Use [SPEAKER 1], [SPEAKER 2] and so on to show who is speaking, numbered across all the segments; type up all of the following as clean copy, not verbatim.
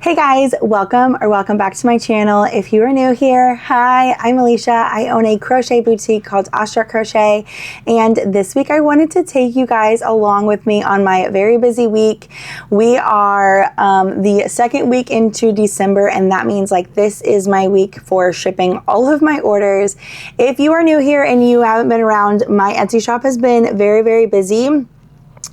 [SPEAKER 1] Hey guys, welcome back to my channel. If you are new here, hi, I'm Allyssa. I own a crochet boutique called Awestruck Crochet, and this week I wanted to take you guys along with me on my very busy week. We are the second week into December, and that means like this is my week for shipping all of my orders. If you are new here and you haven't been around, my Etsy shop has been very busy.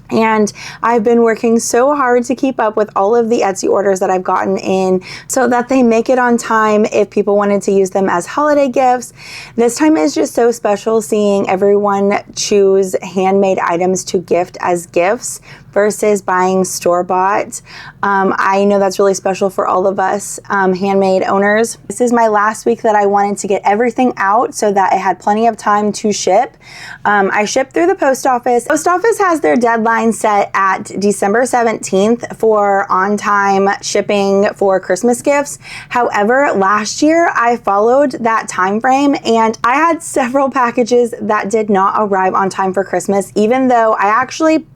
[SPEAKER 1] And I've been working so hard to keep up with all of the Etsy orders that I've gotten in so that they make it on time if people wanted to use them as holiday gifts. This time is just so special seeing everyone choose handmade items to gift as gifts versus buying store-bought. I know that's really special for all of us handmade owners. This is my last week that I wanted to get everything out so that I had plenty of time to ship. I shipped through the post office. Post office has their deadline set at December 17th for on-time shipping for Christmas gifts. However, last year I followed that time frame and I had several packages that did not arrive on time for Christmas, even though I actually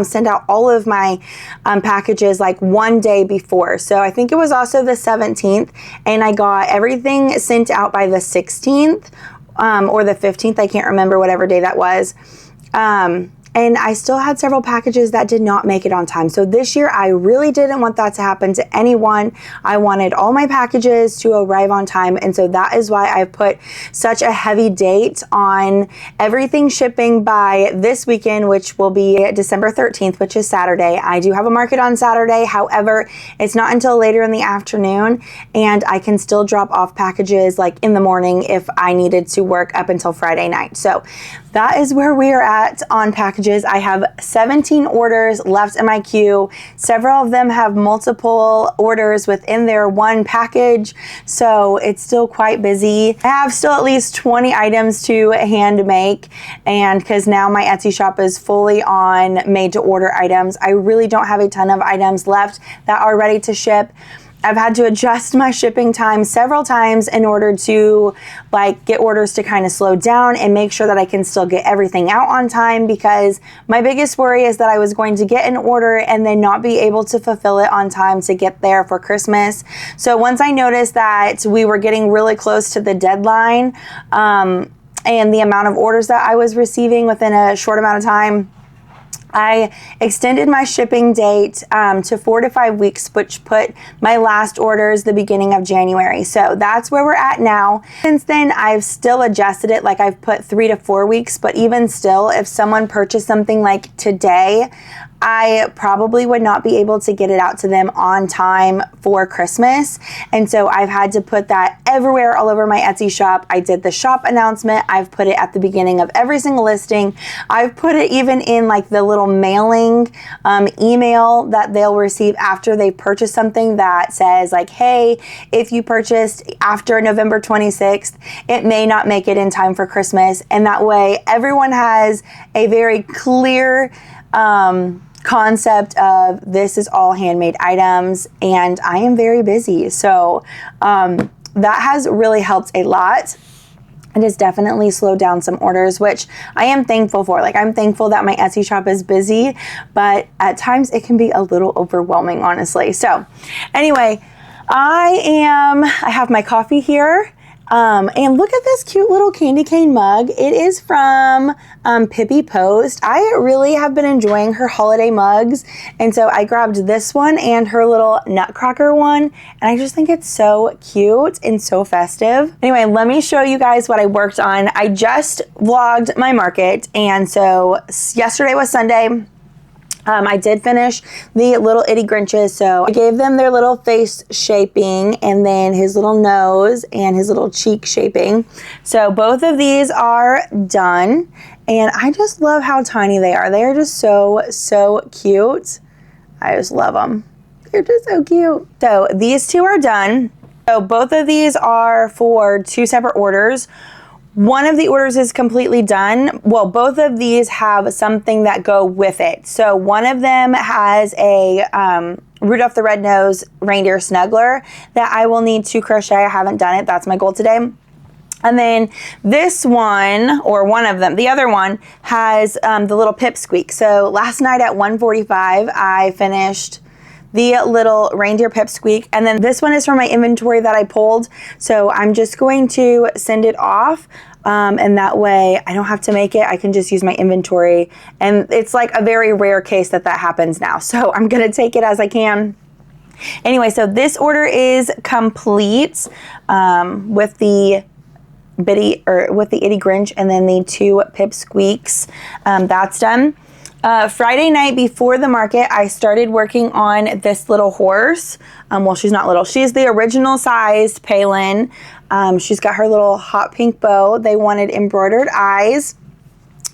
[SPEAKER 1] sent out all of my packages like one day before. So I think it was also the 17th, and I got everything sent out by the 16th or the 15th. I can't remember whatever day that was. And I still had several packages that did not make it on time. So this year, I really didn't want that to happen to anyone. I wanted all my packages to arrive on time. And so that is why I've put such a heavy date on everything shipping by this weekend, which will be December 13th, which is Saturday. I do have a market on Saturday. However, it's not until later in the afternoon, and I can still drop off packages like in the morning if I needed to work up until Friday night. So that is where we are at on packages. I have 17 orders left in my queue. Several of them have multiple orders within their one package, so it's still quite busy. I have still at least 20 items to hand make, and because now my Etsy shop is fully on made to order items, I really don't have a ton of items left that are ready to ship. I've had to adjust my shipping time several times in order to get orders to kind of slow down and make sure that I can still get everything out on time, because my biggest worry is that I was going to get an order and then not be able to fulfill it on time to get there for Christmas. So once I noticed that we were getting really close to the deadline and the amount of orders that I was receiving within a short amount of time, I extended my shipping date to 4 to 5 weeks, which put my last orders the beginning of January. So that's where we're at now. Since then, I've still adjusted it, like I've put 3 to 4 weeks, but even still, if someone purchased something like today, I probably would not be able to get it out to them on time for Christmas. And so I've had to put that everywhere all over my Etsy shop. I did the shop announcement. I've put it at the beginning of every single listing. I've put it even in like the little mailing email that they'll receive after they purchase something that says like, hey, if you purchased after November 26th, it may not make it in time for Christmas. And that way everyone has a very clear concept of this is all handmade items, and I am very busy. So that has really helped a lot. It has definitely slowed down some orders, which I am thankful for. Like, I'm thankful that my Etsy shop is busy, but at times it can be a little overwhelming, honestly. So anyway, I have my coffee here. And look at this cute little candy cane mug. It is from Pippi Post. I really have been enjoying her holiday mugs, and so I grabbed this one and her little nutcracker one, and I just think it's so cute and so festive. Anyway, let me show you guys what I worked on. I just vlogged my market, and so yesterday was Sunday. I did finish the little Itty Grinches, so I gave them their little face shaping and then his little nose and his little cheek shaping. So both of these are done, and I just love how tiny they are. They are just so cute. I just love them. They're just so cute. So these two are done. So both of these are for 2 separate orders. One of the orders is completely done. Well, both of these have something that go with it. So one of them has a Rudolph the Red-Nosed Reindeer Snuggler that I will need to crochet. I haven't done it. That's my goal today. And then this one, or one of them, the other one, has the little Pipsqueaks. So last night at 1:45, I finished the little reindeer Pipsqueak. And then this one is from my inventory that I pulled. So I'm just going to send it off. And that way I don't have to make it. I can just use my inventory. And it's like a very rare case that happens now. So I'm going to take it as I can. Anyway, so this order is complete with the Itty Grinch and then the 2 Pipsqueaks. That's done. Friday night before the market, I started working on this little horse. Well, she's not little. She's the original sized Paylin. She's got her little hot pink bow. They wanted embroidered eyes.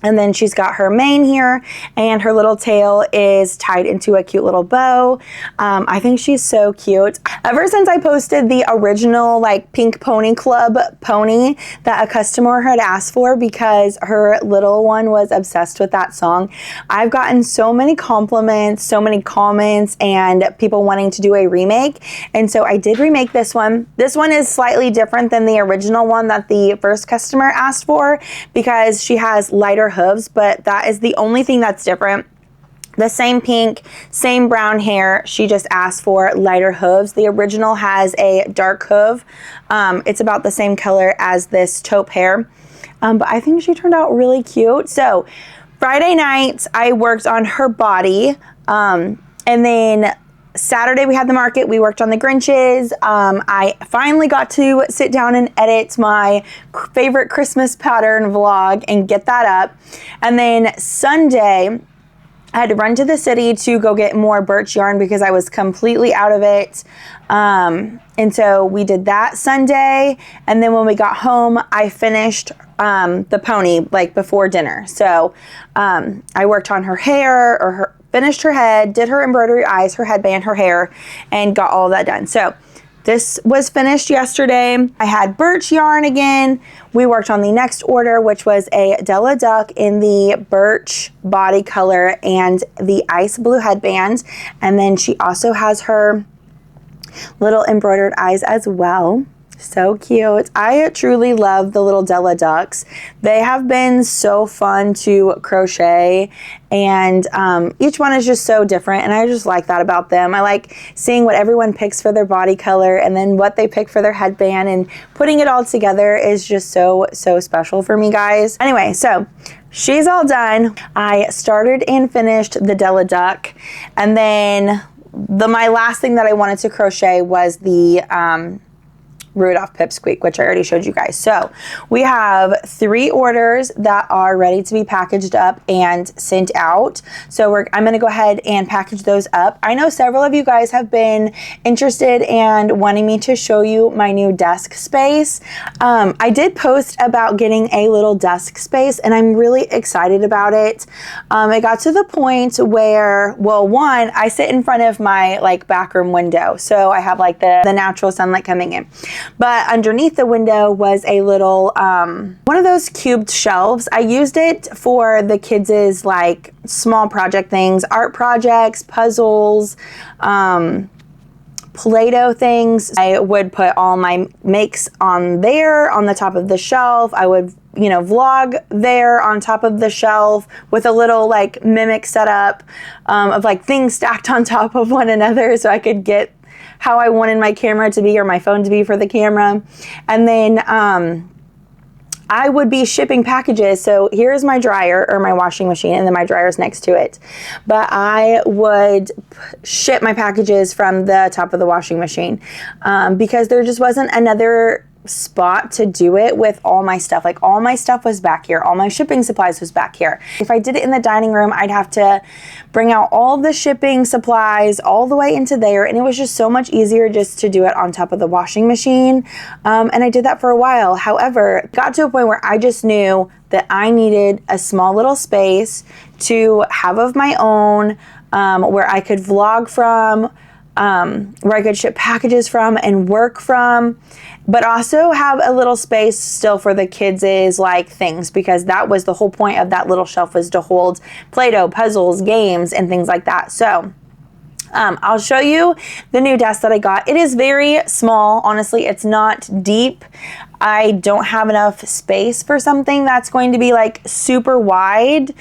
[SPEAKER 1] And then she's got her mane here, and her little tail is tied into a cute little bow. I think she's so cute. Ever since I posted the original like Pink Pony Club pony that a customer had asked for because her little one was obsessed with that song, I've gotten so many compliments, so many comments, and people wanting to do a remake. And so I did remake this one. This one is slightly different than the original one that the first customer asked for because she has lighter hooves, but that is the only thing that's different. The same pink, same brown hair. She just asked for lighter hooves. The original has a dark hoof. It's about the same color as this taupe hair. But I think she turned out really cute. So Friday night, I worked on her body. And then Saturday we had the market. We worked on the Grinches. I finally got to sit down and edit my favorite Christmas pattern vlog and get that up. And then Sunday, I had to run to the city to go get more birch yarn because I was completely out of it. And so we did that Sunday. And then when we got home, I finished the pony like before dinner. So I worked on her hair or finished her head, did her embroidery eyes, her headband, her hair, and got all that done. So this was finished yesterday. I had birch yarn again. We worked on the next order, which was a Della duck in the birch body color and the ice blue headband. And then she also has her little embroidered eyes as well. So cute. I truly love the little Della ducks. They have been so fun to crochet, and each one is just so different, and I just like that about them. I like seeing what everyone picks for their body color and then what they pick for their headband, and putting it all together is just so special for me, guys. Anyway, so she's all done. I started and finished the Della duck, and then my last thing that I wanted to crochet was the Rudolph Pipsqueak, which I already showed you guys. So we have 3 orders that are ready to be packaged up and sent out. So I'm going to go ahead and package those up. I know several of you guys have been interested and wanting me to show you my new desk space. I did post about getting a little desk space, and I'm really excited about it. It got to the point where, well, one, I sit in front of my like back room window, so I have like the natural sunlight coming in. But underneath the window was a little, one of those cubed shelves. I used it for the kids' like small project things, art projects, puzzles, Play-Doh things. I would put all my makes on there on the top of the shelf. I would, vlog there on top of the shelf with a little like mimic setup of like things stacked on top of one another so I could get how I wanted my camera to be or my phone to be for the camera. And then I would be shipping packages. So here's my dryer or my washing machine, and then my dryer is next to it. But I would ship my packages from the top of the washing machine because there just wasn't another spot to do it with all my stuff. Like all my stuff was back here. All my shipping supplies was back here. If I did it in the dining room, I'd have to bring out all the shipping supplies all the way into there. And it was just so much easier just to do it on top of the washing machine. And I did that for a while. However, it got to a point where I just knew that I needed a small little space to have of my own, where I could vlog from, where I could ship packages from and work from, but also have a little space still for the kids' like things, because that was the whole point of that little shelf, was to hold Play-Doh, puzzles, games, and things like that. So I'll show you the new desk that I got. It is very small. Honestly, it's not deep. I don't have enough space for something that's going to be like super wide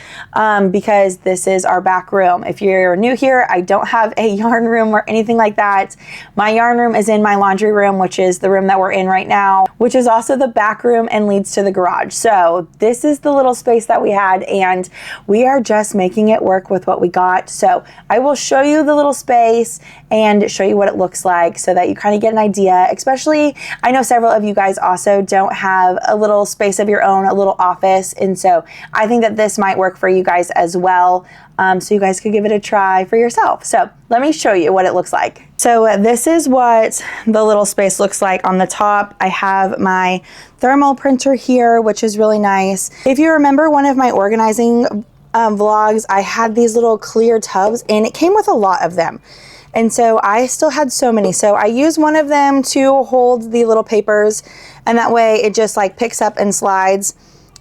[SPEAKER 1] because this is our back room. If you're new here, I don't have a yarn room or anything like that. My yarn room is in my laundry room, which is the room that we're in right now, which is also the back room and leads to the garage. So this is the little space that we had, and we are just making it work with what we got. So I will show you the little space and show you what it looks like so that you kind of get an idea. Especially, I know several of you guys also don't have a little space of your own, a little office, and so I think that this might work for you guys as well, so you guys could give it a try for yourself. So let me show you what it looks like. So this is what the little space looks like. On the top, I have my thermal printer here, which is really nice. If you remember one of my organizing vlogs, I had these little clear tubs, and it came with a lot of them. And so I still had so many. So I use one of them to hold the little papers, and that way it just like picks up and slides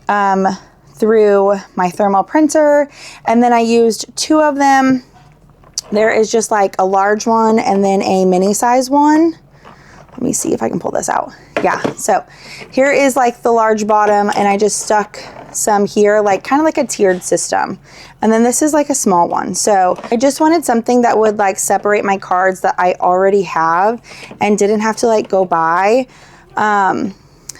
[SPEAKER 1] through my thermal printer. And then I used two of them. There is just like a large one and then a mini size one. Let me see if I can pull this out. Yeah, so here is like the large bottom, and I just stuck some here, like kind of like a tiered system. And then this is like a small one. So I just wanted something that would like separate my cards that I already have and didn't have to like go buy.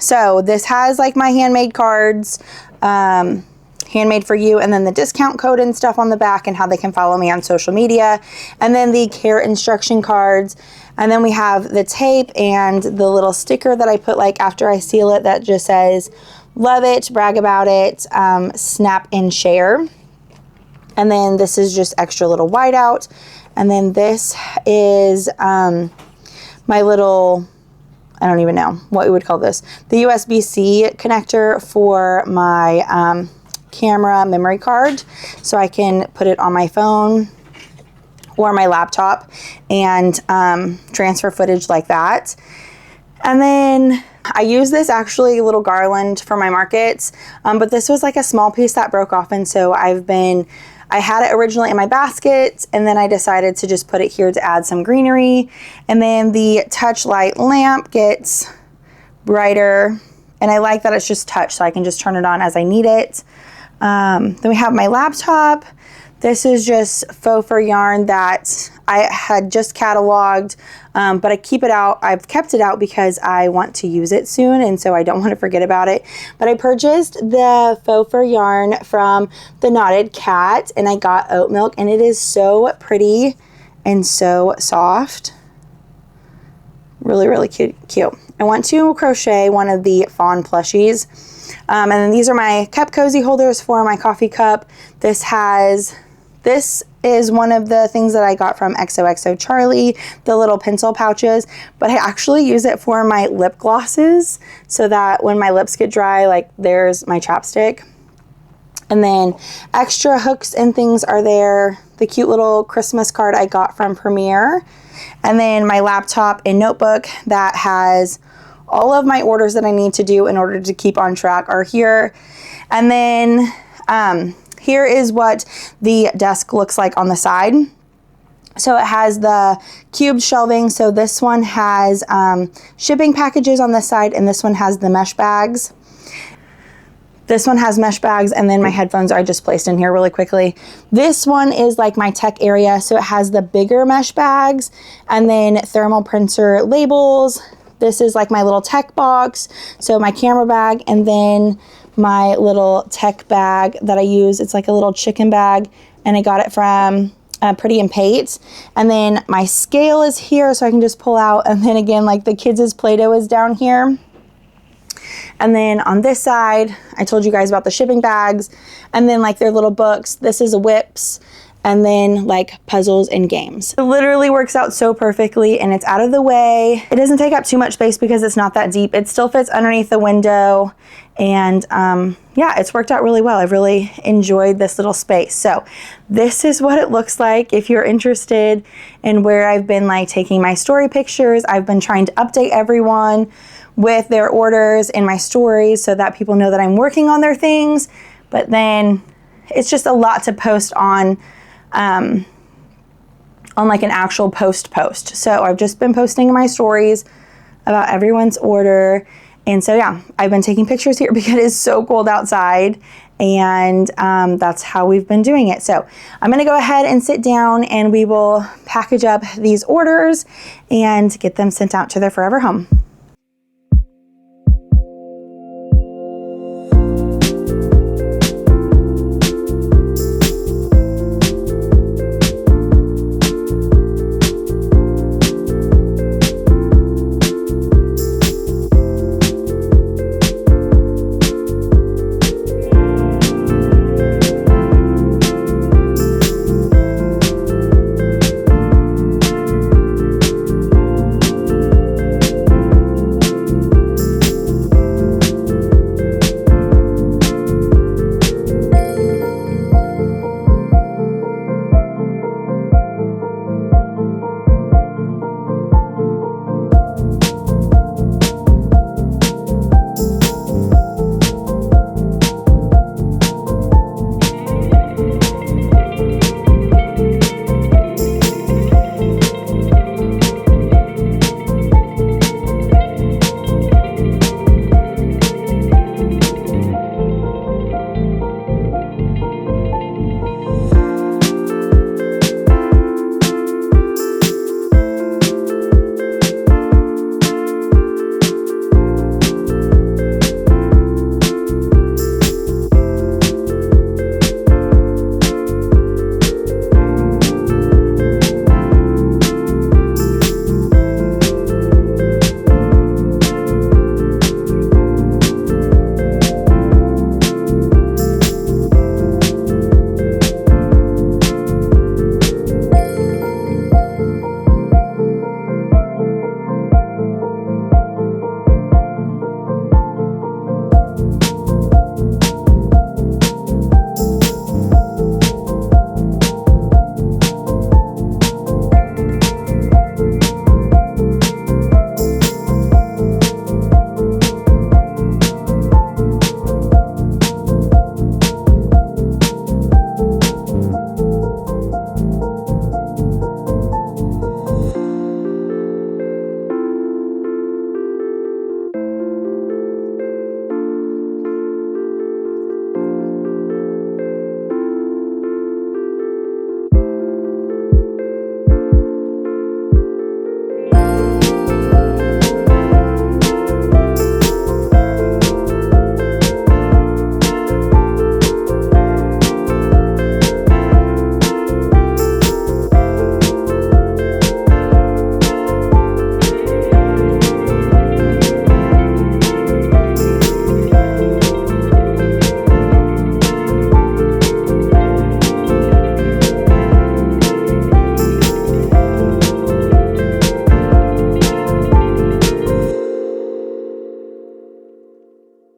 [SPEAKER 1] So this has like my handmade cards, handmade for you, and then the discount code and stuff on the back and how they can follow me on social media, and then the care instruction cards. And then we have the tape and the little sticker that I put like after I seal it that just says, love it, brag about it, snap and share. And then this is just extra little whiteout. And then this is my little, I don't even know what we would call this, the USB-C connector for my camera memory card. So I can put it on my phone or my laptop and transfer footage like that. And then I use this actually little garland for my markets, but this was like a small piece that broke off, and so I had it originally in my basket, and then I decided to just put it here to add some greenery. And then the touch light lamp gets brighter, and I like that it's just touch, so I can just turn it on as I need it. Then we have my laptop. This is just faux fur yarn that I had just cataloged, but I keep it out. I've kept it out because I want to use it soon, and so I don't want to forget about it. But I purchased the faux fur yarn from the Knotted Cat, and I got oat milk, and it is so pretty and so soft. Really, really cute. I want to crochet one of the fawn plushies. And then these are my cup cozy holders for my coffee cup. This is one of the things that I got from XOXO Charlie, the little pencil pouches, but I actually use it for my lip glosses so that when my lips get dry, like there's my chapstick. And then extra hooks and things are there. The cute little Christmas card I got from Premiere. And then my laptop and notebook that has all of my orders that I need to do in order to keep on track are here. And then here is what the desk looks like on the side. So it has the cubed shelving. So this one has shipping packages on this side, and this one has the mesh bags. This one has mesh bags, and then my headphones I just placed in here really quickly. This one is like my tech area. So it has the bigger mesh bags and then thermal printer labels. This is like my little tech box. So my camera bag, and then my little tech bag that I use. It's like a little chicken bag, and I got it from Pretty and Pate. And then my scale is here, so I can just pull out. And then again, like the kids' Play-Doh is down here. And then on this side, I told you guys about the shipping bags, and then like their little books. This is a whips, and then like puzzles and games. It literally works out so perfectly, and it's out of the way. It doesn't take up too much space because it's not that deep. It still fits underneath the window, and yeah, it's worked out really well. I've really enjoyed this little space. So this is what it looks like. If you're interested in where I've been like taking my story pictures, I've been trying to update everyone with their orders in my stories so that people know that I'm working on their things. But then it's just a lot to post on on like an actual post. So I've just been posting in my stories about everyone's order. And so yeah, I've been taking pictures here because it is so cold outside, and that's how we've been doing it. So I'm gonna go ahead and sit down and we will package up these orders and get them sent out to their forever home.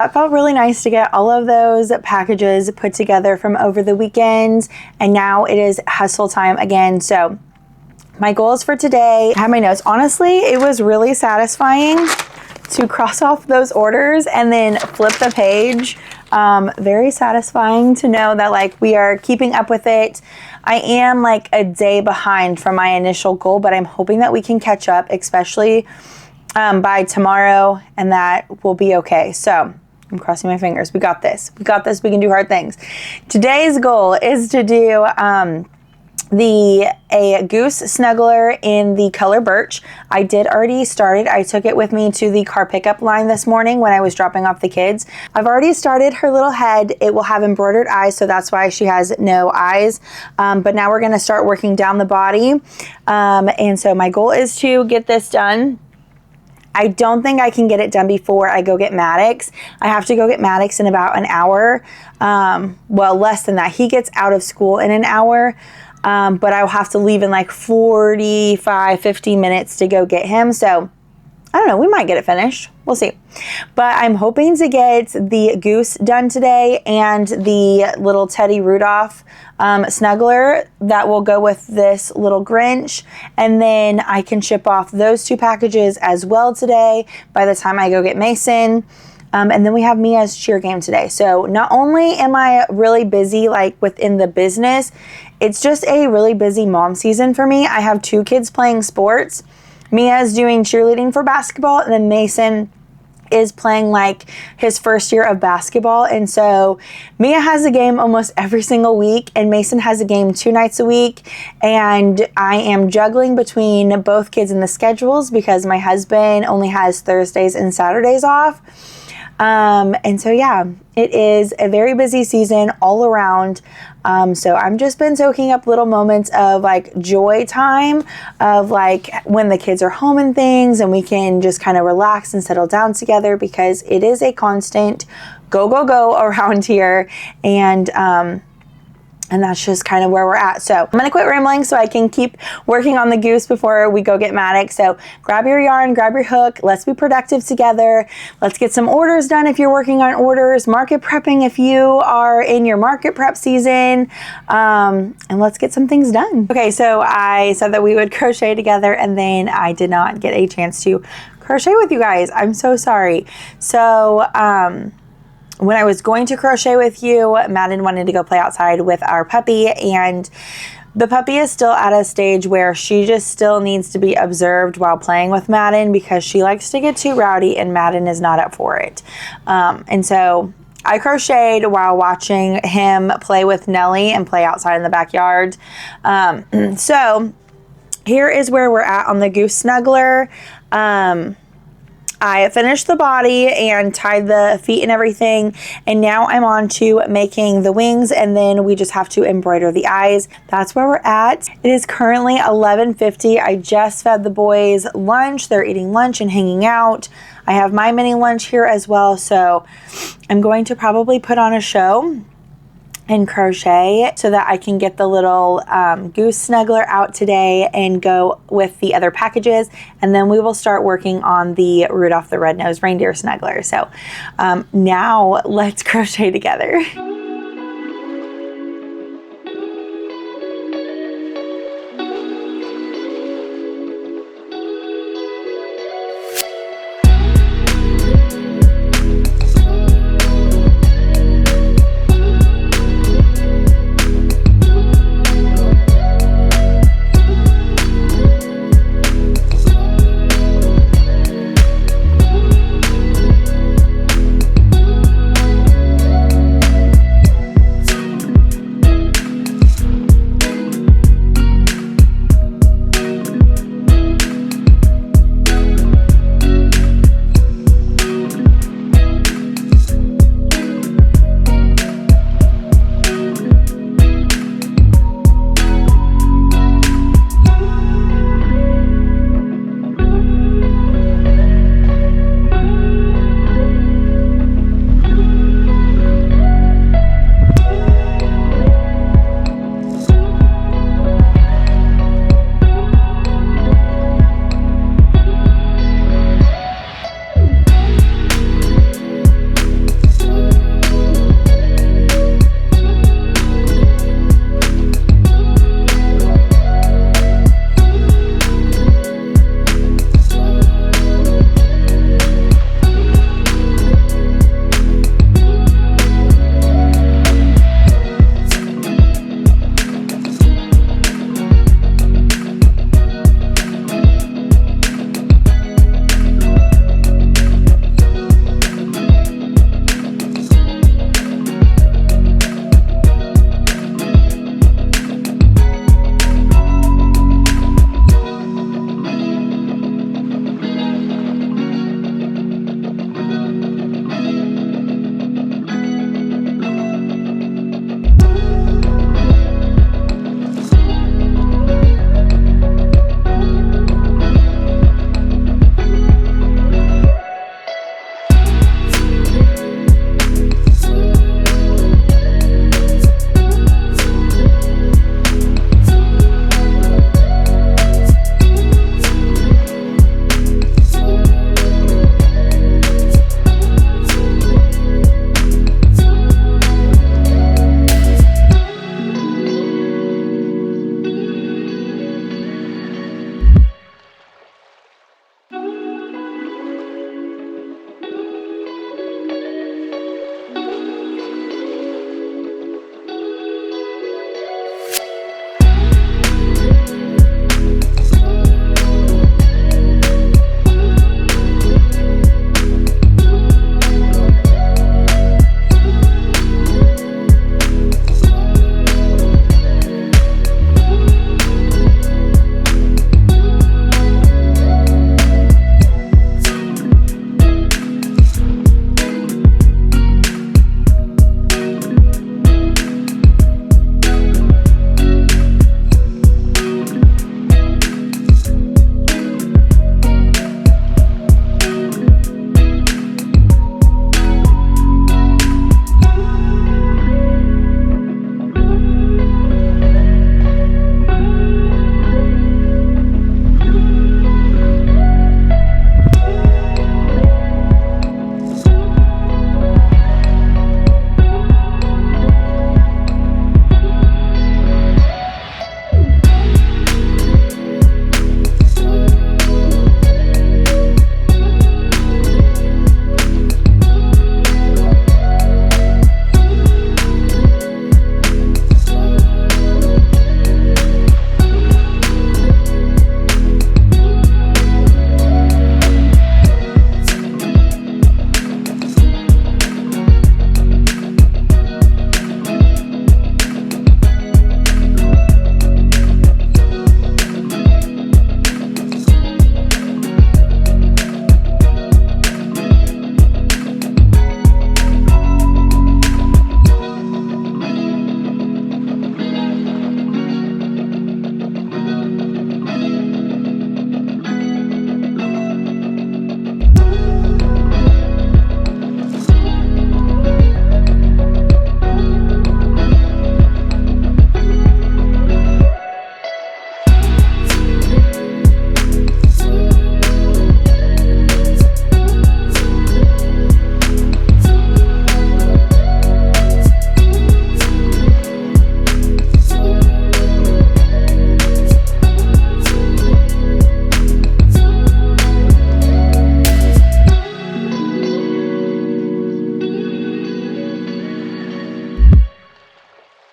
[SPEAKER 1] It felt really nice to get all of those packages put together from over the weekend, and now it is hustle time again. So my goals for today, I have my notes. Honestly, it was really satisfying to cross off those orders and then flip the page. Very satisfying to know that like we are keeping up with it. I am like a day behind from my initial goal, but I'm hoping that we can catch up, especially by tomorrow, and that will be okay. So I'm crossing my fingers. We got this. We got this. We can do hard things. Today's goal is to do a goose snuggler in the color birch. I did already start it. I took it with me to the car pickup line this morning when I was dropping off the kids. I've already started her little head. It will have embroidered eyes, so that's why she has no eyes. But now we're going to start working down the body. And so my goal is to get this done. I don't think I can get it done before I go get Maddox. I have to go get Maddox in about an hour. Well, less than that. He gets out of school in an hour. But I'll have to leave in like 45, 50 minutes to go get him. So I don't know, we might get it finished. We'll see. But I'm hoping to get the goose done today and the little Teddy Rudolph snuggler that will go with this little Grinch. And then I can ship off those two packages as well today by the time I go get Mason. And then we have Mia's cheer game today. So not only am I really busy like within the business, it's just a really busy mom season for me. I have 2 kids playing sports. Mia's doing cheerleading for basketball, and then Mason is playing like his first year of basketball. And so Mia has a game almost every single week, and Mason has a game 2 nights a week. And I am juggling between both kids in the schedules because my husband only has Thursdays and Saturdays off. And so, yeah, it is a very busy season all around. So I've just been soaking up little moments of like joy time of like when the kids are home and things, and we can just kind of relax and settle down together, because it is a constant go, go, go around here. And that's just kind of where we're at. So I'm gonna quit rambling so I can keep working on the goose before we go get Maddox. So grab your yarn, grab your hook. Let's be productive together. Let's get some orders done if you're working on orders, market prepping if you are in your market prep season, and let's get some things done. Okay, so I said that we would crochet together, and then I did not get a chance to crochet with you guys. I'm so sorry. So, when I was going to crochet with you, Madden wanted to go play outside with our puppy, and the puppy is still at a stage where she just still needs to be observed while playing with Madden, because she likes to get too rowdy and Madden is not up for it. And so I crocheted while watching him play with Nellie and play outside in the backyard. So here is where we're at on the goose snuggler. I finished the body and tied the feet and everything, and now I'm on to making the wings, and then we just have to embroider the eyes. That's where we're at. It is currently 11:50. I just fed the boys lunch. They're eating lunch and hanging out. I have my mini lunch here as well, so I'm going to probably put on a show and crochet so that I can get the little goose snuggler out today and go with the other packages, and then we will start working on the Rudolph the Red-Nosed Reindeer snuggler. So now let's crochet together.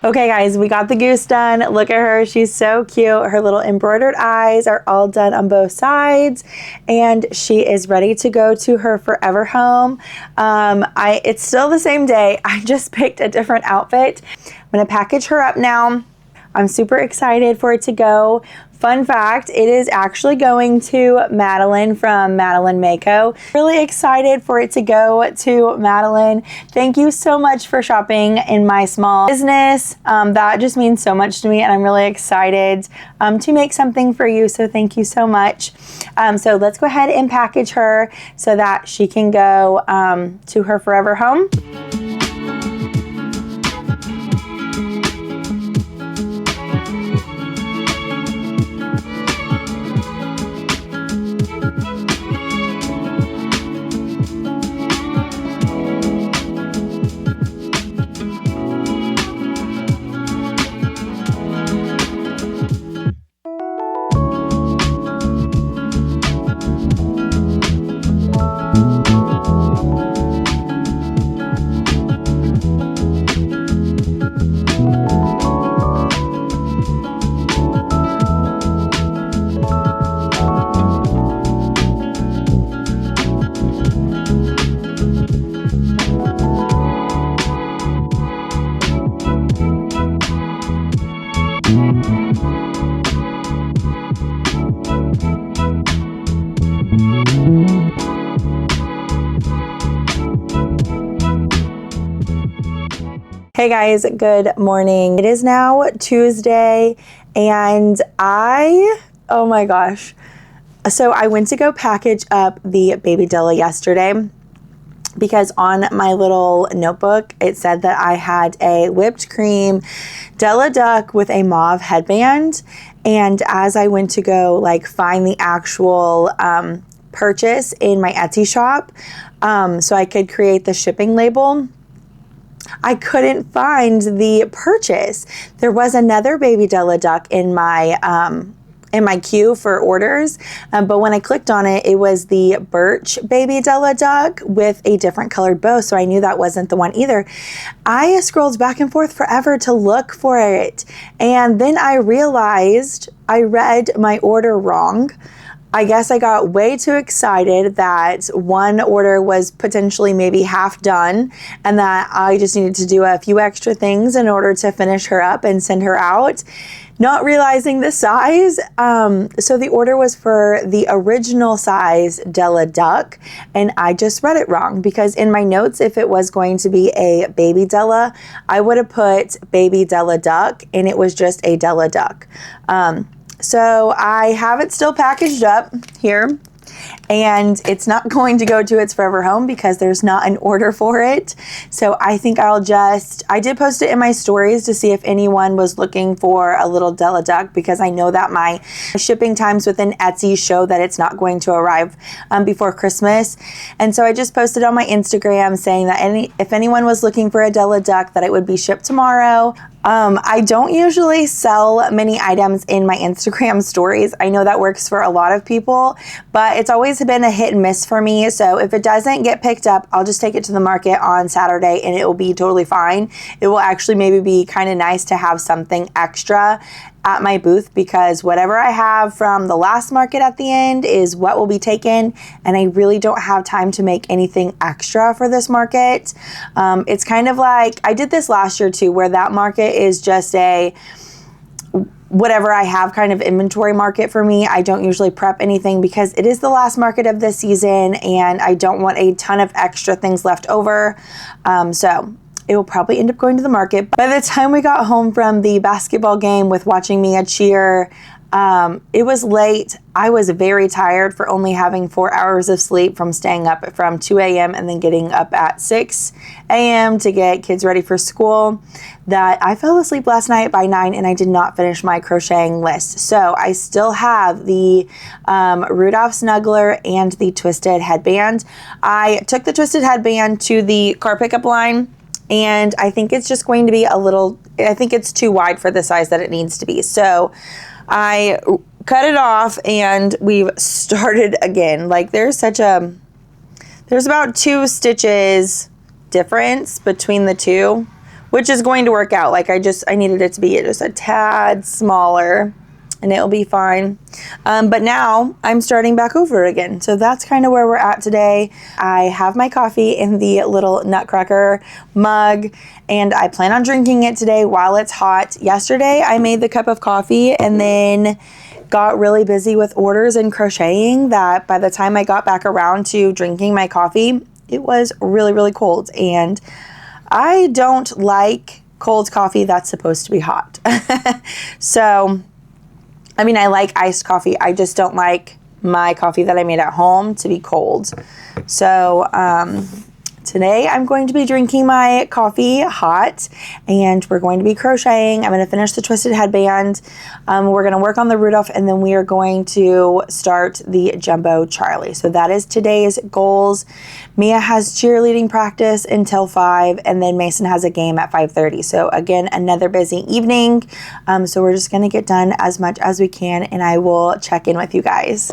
[SPEAKER 1] Okay guys, we got the goose done. Look at her, she's so cute. Her little embroidered eyes are all done on both sides and she is ready to go to her forever home. It's still the same day, I just picked a different outfit. I'm gonna package her up now. I'm super excited for it to go. Fun fact, it is actually going to Madeline from Madeline Mako. Really excited for it to go to Madeline. Thank you so much for shopping in my small business. That just means so much to me and I'm really excited to make something for you. So thank you so much. So let's go ahead and package her so that she can go to her forever home. Hey guys, good morning. It is now Tuesday and oh my gosh. So I went to go package up the baby Della yesterday because on my little notebook, it said that I had a whipped cream Della duck with a mauve headband. And as I went to go like find the actual purchase in my Etsy shop so I could create the shipping label, I couldn't find the purchase. There was another baby Della duck in my queue for orders, but when I clicked on it, it was the birch baby Della duck with a different colored bow, so I knew that wasn't the one either. I scrolled back and forth forever to look for it, and then I realized I read my order wrong. I guess I got way too excited that one order was potentially maybe half done and that I just needed to do a few extra things in order to finish her up and send her out, not realizing the size. So the order was for the original size Della duck and I just read it wrong because in my notes, if it was going to be a baby Della, I would have put baby Della duck and it was just a Della duck. So I have it still packaged up here and it's not going to go to its forever home because there's not an order for it. So I think I did post it in my stories to see if anyone was looking for a little Della duck because I know that my shipping times within Etsy show that it's not going to arrive before Christmas. And so I just posted on my Instagram saying that if anyone was looking for a Della duck that it would be shipped tomorrow. I don't usually sell many items in my Instagram stories. I know that works for a lot of people, but it's always been a hit and miss for me. So if it doesn't get picked up, I'll just take it to the market on Saturday and it will be totally fine. It will actually maybe be kind of nice to have something extra at my booth because whatever I have from the last market at the end is what will be taken and I really don't have time to make anything extra for this market. It's kind of like I did this last year too where that market is just a whatever I have kind of inventory market for me. I don't usually prep anything because it is the last market of this season and I don't want a ton of extra things left over. So it will probably end up going to the market. By the time we got home from the basketball game with watching Mia cheer, it was late. I was very tired for only having 4 hours of sleep from staying up from 2 a.m. and then getting up at 6 a.m. to get kids ready for school, that I fell asleep last night by 9 and I did not finish my crocheting list. So I still have the Rudolph Snuggler and the twisted headband. I took the twisted headband to the car pickup line and I think it's just going to be I think it's too wide for the size that it needs to be. So I cut it off and we've started again. Like there's about 2 stitches difference between the two, which is going to work out. Like I needed it to be just a tad smaller, and it'll be fine. But now I'm starting back over again. So that's kind of where we're at today. I have my coffee in the little Nutcracker mug, and I plan on drinking it today while it's hot. Yesterday I made the cup of coffee and then got really busy with orders and crocheting that by the time I got back around to drinking my coffee, it was really, really cold. And I don't like cold coffee that's supposed to be hot. So I mean, I like iced coffee. I just don't like my coffee that I made at home to be cold. So today I'm going to be drinking my coffee hot, and we're going to be crocheting. I'm going to finish the twisted headband. We're going to work on the Rudolph, and then we are going to start the Jumbo Charlie. So that is today's goals. Mia has cheerleading practice until 5, and then Mason has a game at 5:30. So again, another busy evening. So we're just going to get done as much as we can, and I will check in with you guys.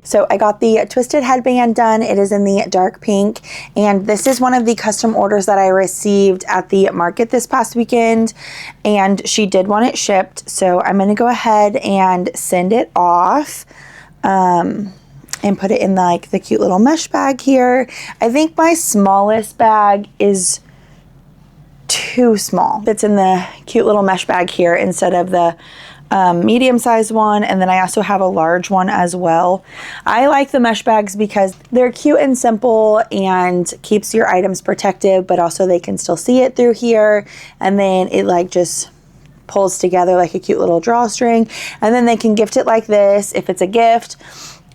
[SPEAKER 1] So I got the twisted headband done. It is in the dark pink, and this is one of the custom orders that I received at the market this past weekend, and she did want it shipped. So I'm gonna go ahead and send it off and put it in like the cute little mesh bag here. I think my smallest bag is too small. It's in the cute little mesh bag here instead of the medium-sized one, and then I also have a large one as well. I like the mesh bags because they're cute and simple and keeps your items protective, but also they can still see it through here, and then it like just pulls together like a cute little drawstring, and then they can gift it like this if it's a gift,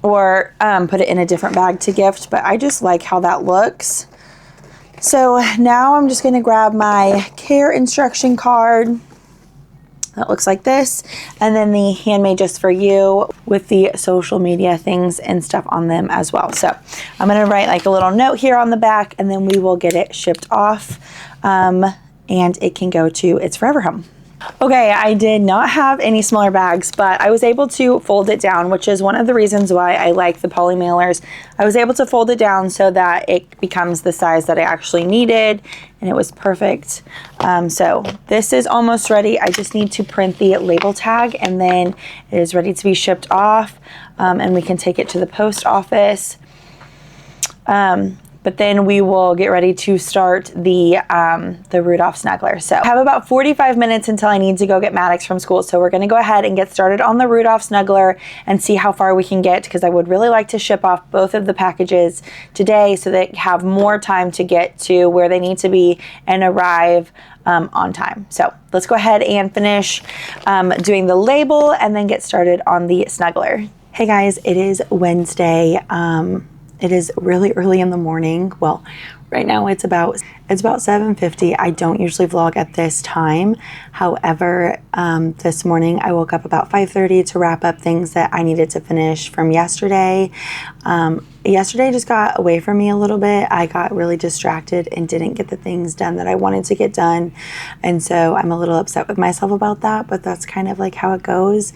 [SPEAKER 1] or put it in a different bag to gift, but I just like how that looks. So now I'm just going to grab my care instruction card. That looks like this, and then the handmade just for you with the social media things and stuff on them as well. So I'm gonna write like a little note here on the back, and then we will get it shipped off, and it can go to its forever home. Okay, I did not have any smaller bags, but I was able to fold it down, which is one of the reasons why I like the Polymailers. I was able to fold it down so that it becomes the size that I actually needed, and it was perfect. So this is almost ready. I just need to print the label tag, and then it is ready to be shipped off, and we can take it to the post office. But then we will get ready to start the Rudolph Snuggler. So I have about 45 minutes until I need to go get Maddox from school. So we're gonna go ahead and get started on the Rudolph Snuggler and see how far we can get, because I would really like to ship off both of the packages today so they have more time to get to where they need to be and arrive on time. So let's go ahead and finish doing the label and then get started on the Snuggler. Hey guys, it is Wednesday. It is really early in the morning. Well, right now it's about 7:50. I don't usually vlog at this time. However, this morning I woke up about 5:30 to wrap up things that I needed to finish from yesterday. Yesterday just got away from me a little bit. I got really distracted and didn't get the things done that I wanted to get done. And so I'm a little upset with myself about that, but that's kind of like how it goes.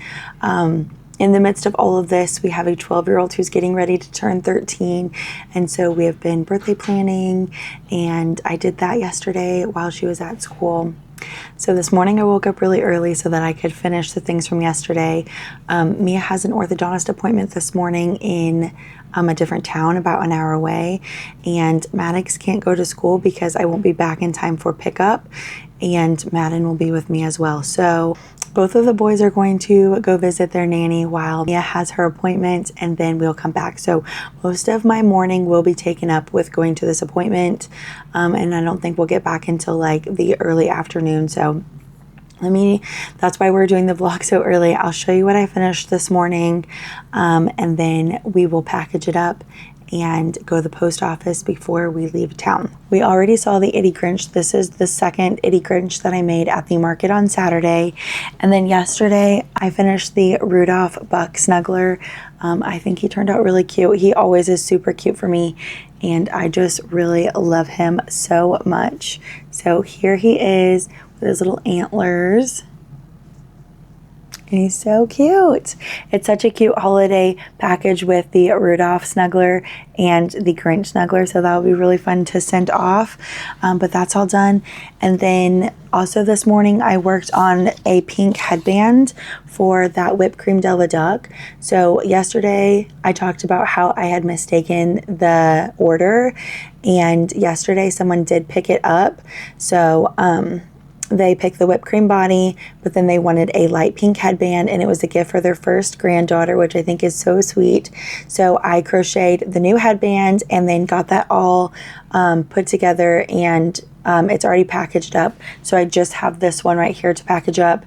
[SPEAKER 1] In the midst of all of this, we have a 12-year-old who's getting ready to turn 13. And so we have been birthday planning, and I did that yesterday while she was at school. So this morning I woke up really early so that I could finish the things from yesterday. Mia has an orthodontist appointment this morning in a different town about an hour away, and Maddox can't go to school because I won't be back in time for pickup, and Madden will be with me as well. So both of the boys are going to go visit their nanny while Mia has her appointment, and then we'll come back. So most of my morning will be taken up with going to this appointment, and I don't think we'll get back until like the early afternoon. So that's why we're doing the vlog so early. I'll show you what I finished this morning, and then we will package it up and go to the post office before we leave town. We already saw the Itty Grinch. This is the second Itty Grinch that I made at the market on Saturday. And then yesterday I finished the Rudolph Buck Snuggler. I think he turned out really cute. He always is super cute for me, and I just really love him so much. So here he is with his little antlers. And he's so cute. It's such a cute holiday package with the Rudolph Snuggler and the Grinch Snuggler, so that'll be really fun to send off. But that's all done. And then also this morning I worked on a pink headband for that whipped cream Della duck. So yesterday I talked about how I had mistaken the order, and yesterday someone did pick it up. So they picked the whipped cream body, but then they wanted a light pink headband, and it was a gift for their first granddaughter, which I think is so sweet. So I crocheted the new headband and then got that all put together, and it's already packaged up. So I just have this one right here to package up,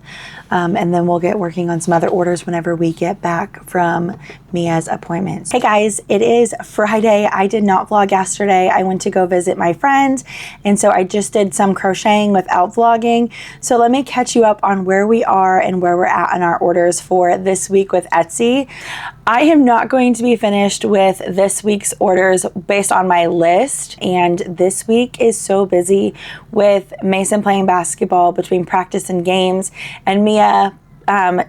[SPEAKER 1] and then we'll get working on some other orders whenever we get back from Mia's appointments. Hey guys, it is Friday. I did not vlog yesterday. I went to go visit my friend, and so I just did some crocheting without vlogging. So let me catch you up on where we are and where we're at on our orders for this week with Etsy. I am not going to be finished with this week's orders based on my list, and this week is so busy with Mason playing basketball between practice and games, and Mia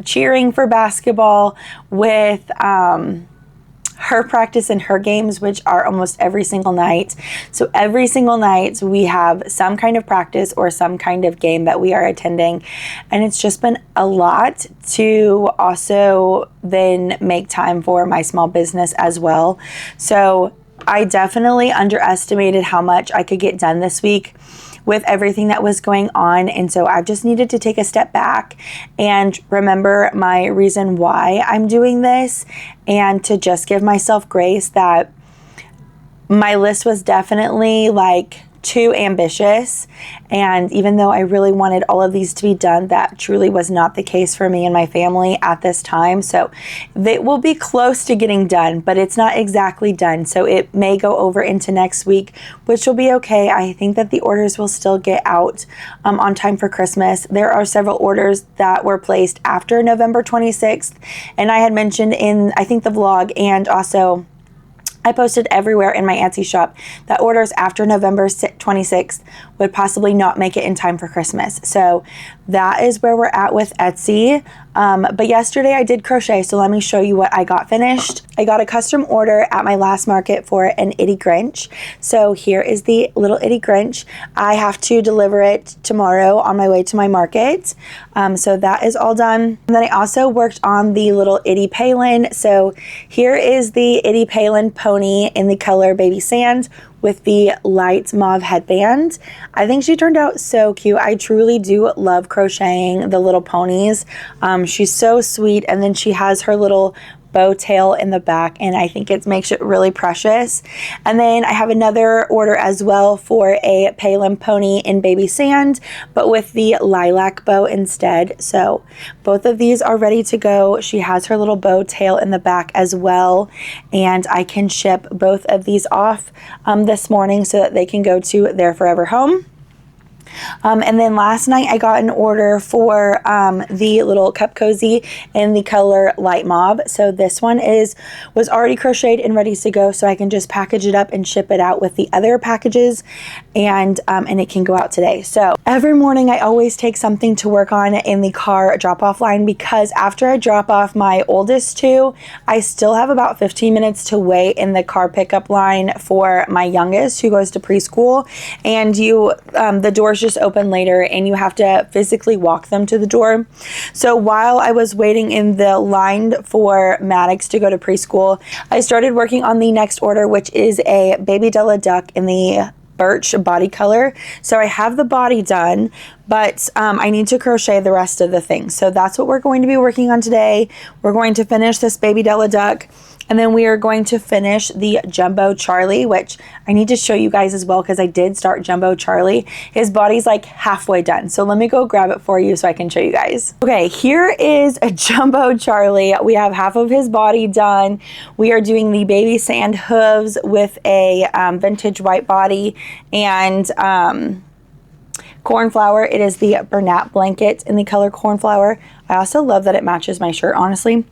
[SPEAKER 1] cheering for basketball with her practice and her games, which are almost every single night. So every single night we have some kind of practice or some kind of game that we are attending, and it's just been a lot to also then make time for my small business as well. So I definitely underestimated how much I could get done this week with everything that was going on, and so I just needed to take a step back and remember my reason why I'm doing this, and to just give myself grace that my list was definitely like too ambitious, and even though I really wanted all of these to be done, that truly was not the case for me and my family at this time. So they will be close to getting done, but it's not exactly done, so it may go over into next week, which will be okay. I think that the orders will still get out on time for Christmas. There are several orders that were placed after November 26th, and I had mentioned in, I think, the vlog, and also I posted everywhere in my Etsy shop that orders after November 26th would possibly not make it in time for Christmas. So that is where we're at with Etsy. But yesterday I did crochet, so let me show you what I got finished. I got a custom order at my last market for an Itty Grinch. So here is the little Itty Grinch. I have to deliver it tomorrow on my way to my market. So that is all done. And then I also worked on the little Itty Paylin. So here is the Itty Paylin Pony in the color Baby Sand with the light mauve headband. I think she turned out so cute. I truly do love crocheting the little ponies. She's so sweet, and then she has her little bow tail in the back, and I think it makes it really precious. And then I have another order as well for a Paylin Pony in Baby Sand, but with the lilac bow instead. So both of these are ready to go. She has her little bow tail in the back as well, and I can ship both of these off this morning so that they can go to their forever home. And then last night I got an order for the little cup cozy in the color light mauve. So this one was already crocheted and ready to go, so I can just package it up and ship it out with the other packages, and it can go out today. So every morning I always take something to work on in the car drop-off line, because after I drop off my oldest two, I still have about 15 minutes to wait in the car pickup line for my youngest, who goes to preschool, and the doors just open later and you have to physically walk them to the door. So while I was waiting in the line for Maddox to go to preschool, I started working on the next order, which is a baby Della duck in the birch body color. So I have the body done, but I need to crochet the rest of the things. So that's what we're going to be working on today. We're going to finish this baby Della duck, and then we are going to finish the Jumbo Charlie, which I need to show you guys as well because I did start Jumbo Charlie. His body's like halfway done. So let me go grab it for you so I can show you guys. Okay, here is a Jumbo Charlie. We have half of his body done. We are doing the baby sand hooves with a vintage white body and cornflower. It is the Bernat blanket in the color cornflower. I also love that it matches my shirt, honestly.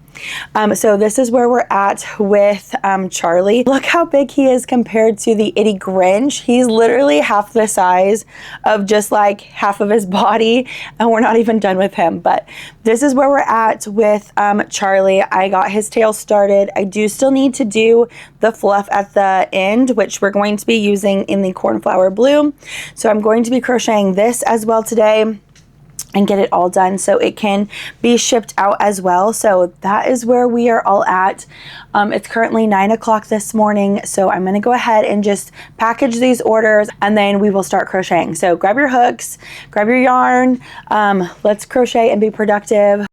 [SPEAKER 1] So this is where we're at with Charlie. Look how big he is compared to the Itty Grinch. He's literally half the size of just like half of his body, and we're not even done with him. But this is where we're at with Charlie. I got his tail started. I do still need to do the fluff at the end, which we're going to be using in the cornflower blue. So I'm going to be crocheting this as well today and get it all done so it can be shipped out as well. So that is where we are all at. It's currently 9 o'clock this morning, so I'm gonna go ahead and just package these orders and then we will start crocheting. So grab your hooks, grab your yarn, let's crochet and be productive.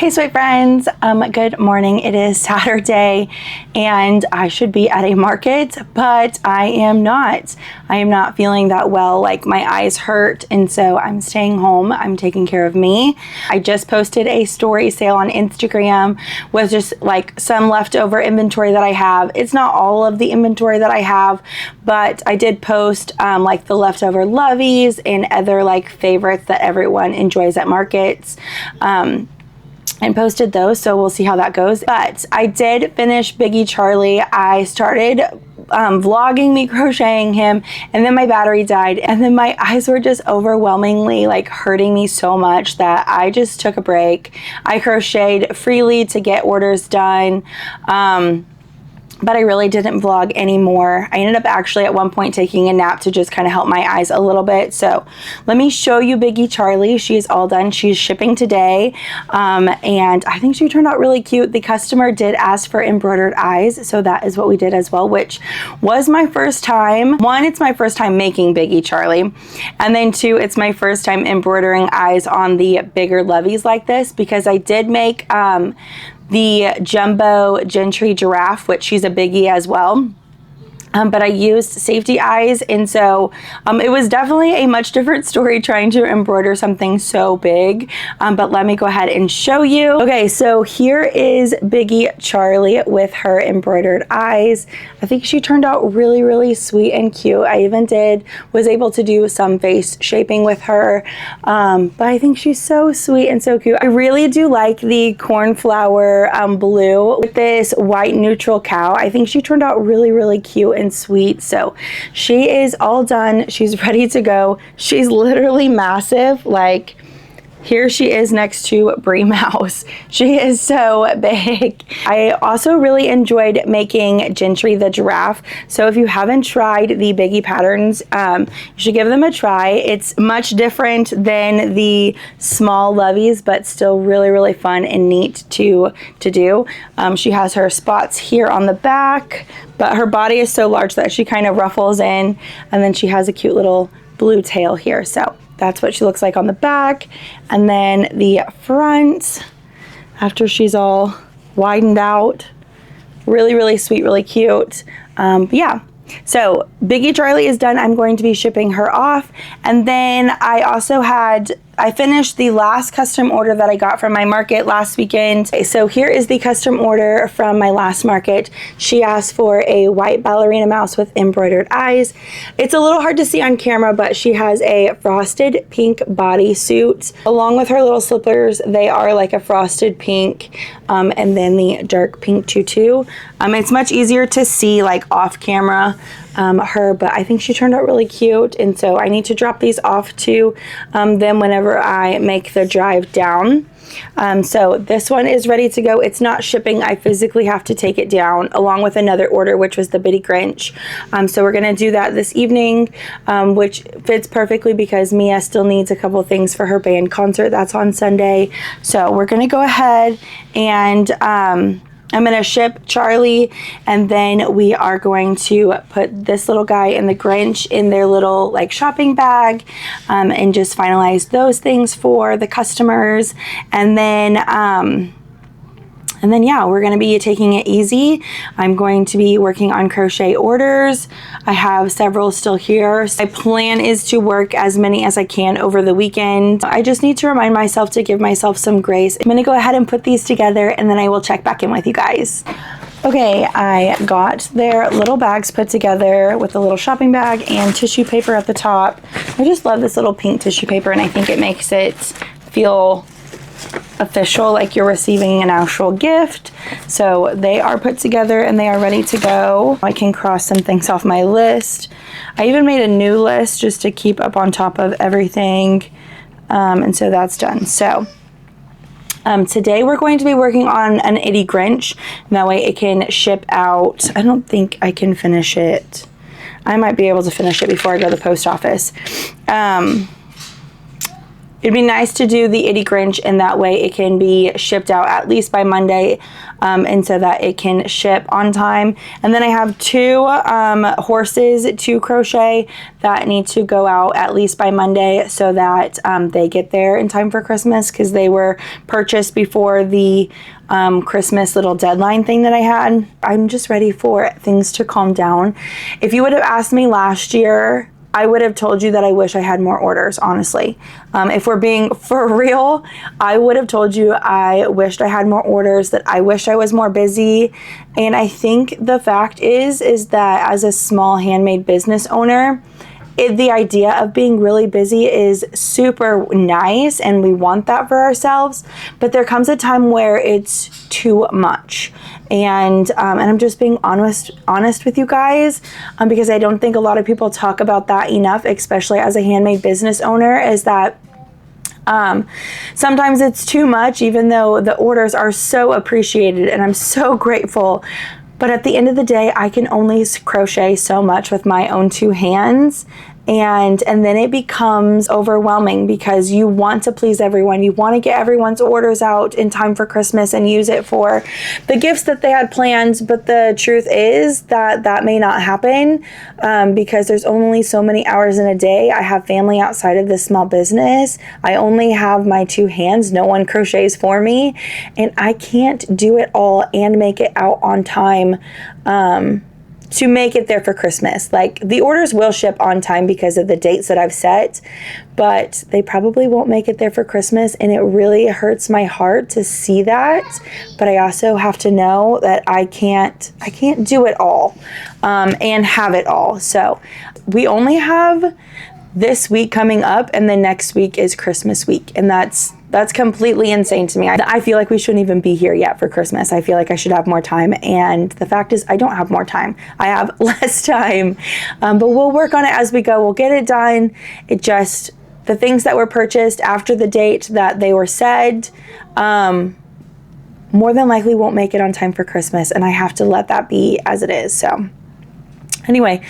[SPEAKER 1] Hey sweet friends, good morning. It is Saturday and I should be at a market, but I am not. I am not feeling that well, like my eyes hurt, and so I'm staying home. I'm taking care of me. I just posted a story sale on Instagram with just like some leftover inventory that I have. It's not all of the inventory that I have, but I did post like the leftover loveys and other like favorites that everyone enjoys at markets. And posted those, so we'll see how that goes. But I did finish Biggie Charlie. I started vlogging me crocheting him, and then my battery died, and then my eyes were just overwhelmingly like hurting me so much that I just took a break. I crocheted freely to get orders done. But I really didn't vlog anymore. I ended up actually at one point taking a nap to just kind of help my eyes a little bit. So let me show you Biggie Charlie. She's all done. She's shipping today. And I think she turned out really cute. The customer did ask for embroidered eyes, so that is what we did as well, which was my first time. One, it's my first time making Biggie Charlie. And then two, it's my first time embroidering eyes on the bigger loveys like this, because I did make the jumbo Gentry Giraffe, which she's a biggie as well. But I used safety eyes, and so it was definitely a much different story trying to embroider something so big. But let me go ahead and show you. Okay, so here is Biggie Charlie with her embroidered eyes. I think she turned out really, really sweet and cute. I even was able to do some face shaping with her. But I think she's so sweet and so cute. I really do like the cornflower blue with this white neutral cow. I think she turned out really, really cute and sweet. So she is all done. She's ready to go. She's literally massive. Like, here she is next to Brie Mouse. She is so big. I also really enjoyed making Gentry the Giraffe. So if you haven't tried the Biggie patterns, you should give them a try. It's much different than the small loveys, but still really, really fun and neat to do. She has her spots here on the back, but her body is so large that she kind of ruffles in, and then she has a cute little blue tail here. So that's what she looks like on the back. And then the front, after she's all widened out, really, really sweet, really cute. Yeah. So Biggie Charlie is done. I'm going to be shipping her off. And then I finished the last custom order that I got from my market last weekend. Okay, so here is the custom order from my last market. She asked for a white ballerina mouse with embroidered eyes. It's a little hard to see on camera, but she has a frosted pink bodysuit along with her little slippers. They are like a frosted pink, and then the dark pink tutu. It's much easier to see like off camera her, but I think she turned out really cute, and so I need to drop these off to them whenever I make the drive down. So this one is ready to go. It's not shipping. I physically have to take it down along with another order, which was the Bitty Grinch. So we're going to do that this evening, which fits perfectly because Mia still needs a couple things for her band concert. That's on Sunday. So we're going to go ahead and I'm going to ship Charlie, and then we are going to put this little guy and the Grinch in their little like shopping bag, and just finalize those things for the customers. And then yeah, we're going to be taking it easy. I'm going to be working on crochet orders. I have several still here. My plan is to work as many as I can over the weekend. I just need to remind myself to give myself some grace. I'm going to go ahead and put these together, and then I will check back in with you guys. Okay, I got their little bags put together with a little shopping bag and tissue paper at the top. I just love this little pink tissue paper, and I think it makes it feel official, like you're receiving an actual gift. So they are put together and they are ready to go. I can cross some things off my list. I even made a new list just to keep up on top of everything, and so that's done. So today we're going to be working on an Itty Grinch, and that way it can ship out. I don't think I can finish it. I might be able to finish it before I go to the post office. it'd be nice to do the Itty Grinch, and that way it can be shipped out at least by Monday, and so that it can ship on time. And then I have two horses to crochet that need to go out at least by Monday so that they get there in time for Christmas, because they were purchased before the Christmas little deadline thing that I had. I'm just ready for things to calm down. If you would have asked me last year, I would have told you that I wish I had more orders, honestly. If we're being for real, I would have told you I wished I had more orders, that I wished I was more busy. And I think the fact is that as a small handmade business owner, the idea of being really busy is super nice, and we want that for ourselves, but there comes a time where it's too much. And I'm just being honest with you guys, because I don't think a lot of people talk about that enough, especially as a handmade business owner, is that sometimes it's too much, even though the orders are so appreciated and I'm so grateful. But at the end of the day, I can only crochet so much with my own two hands. And then it becomes overwhelming, because you want to please everyone. You want to get everyone's orders out in time for Christmas and use it for the gifts that they had planned. But the truth is that that may not happen, because there's only so many hours in a day. I have family outside of this small business. I only have my two hands. No one crochets for me, and I can't do it all and make it out on time to make it there for Christmas. Like, the orders will ship on time because of the dates that I've set, but they probably won't make it there for Christmas, and it really hurts my heart to see that. But I also have to know that I can't do it all and have it all. So we only have this week coming up, and then next week is Christmas week, and that's completely insane to me. I feel like we shouldn't even be here yet for Christmas. I feel like I should have more time, and the fact is I don't have more time. I have less time, but we'll work on it as we go. We'll get it done. The things that were purchased after the date that they were said, more than likely won't make it on time for Christmas, and I have to let that be as it is. So anyway,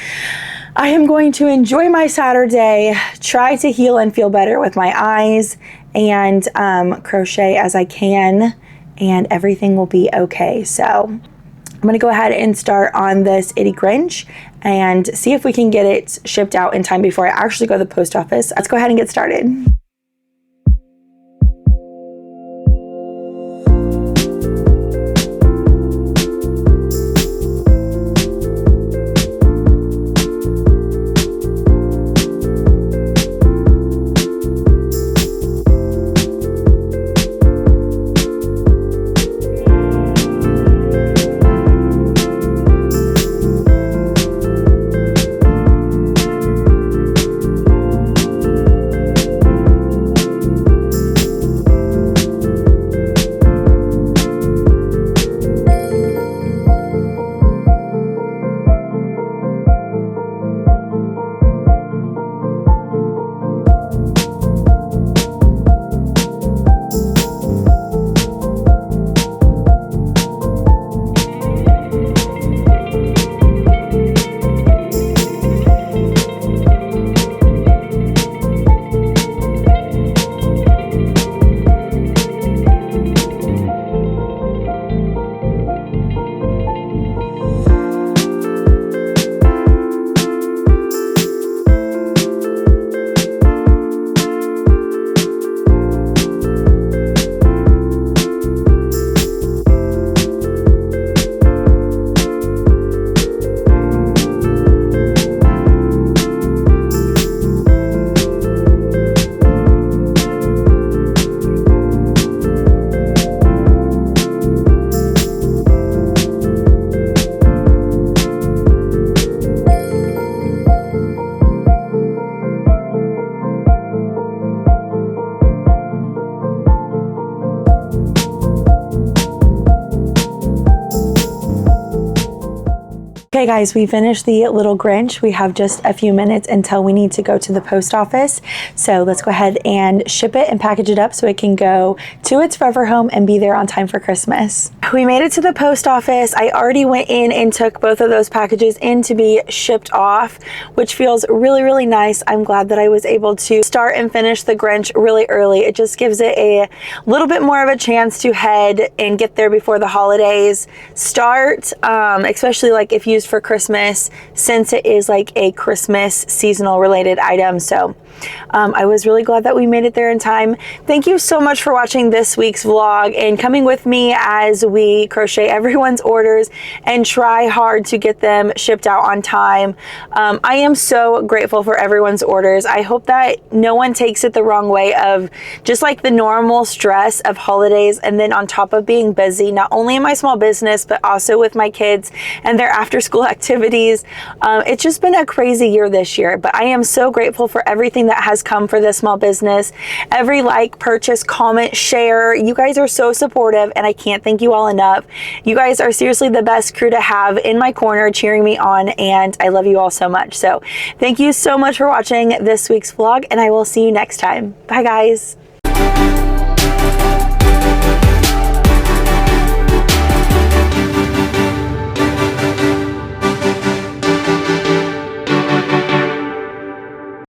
[SPEAKER 1] I am going to enjoy my Saturday, try to heal and feel better with my eyes, and crochet as I can, and everything will be okay. So I'm going to go ahead and start on this Itty Grinch and see if we can get it shipped out in time before I actually go to the post office. Let's go ahead and get started. Okay guys, we finished the little Grinch. We have just a few minutes until we need to go to the post office. So let's go ahead and ship it and package it up so it can go to its forever home and be there on time for Christmas. we made it to the post office. I already went in and took both of those packages in to be shipped off, which feels really, really nice. I'm glad that I was able to start and finish the Grinch really early. It just gives it a little bit more of a chance to head and get there before the holidays start, especially like if used for Christmas, since it is like a Christmas seasonal related item. So I was really glad that we made it there in time. Thank you so much for watching this week's vlog and coming with me as we crochet everyone's orders and try hard to get them shipped out on time. I am so grateful for everyone's orders. I hope that no one takes it the wrong way of just like the normal stress of holidays, and then on top of being busy, not only in my small business, but also with my kids and their after school activities. It's just been a crazy year this year, but I am so grateful for everything that has come for this small business. Every like, purchase, comment, share, you guys are so supportive and I can't thank you all enough. You guys are seriously the best crew to have in my corner cheering me on, and I love you all so much. So thank you so much for watching this week's vlog, and I will see you next time. Bye guys.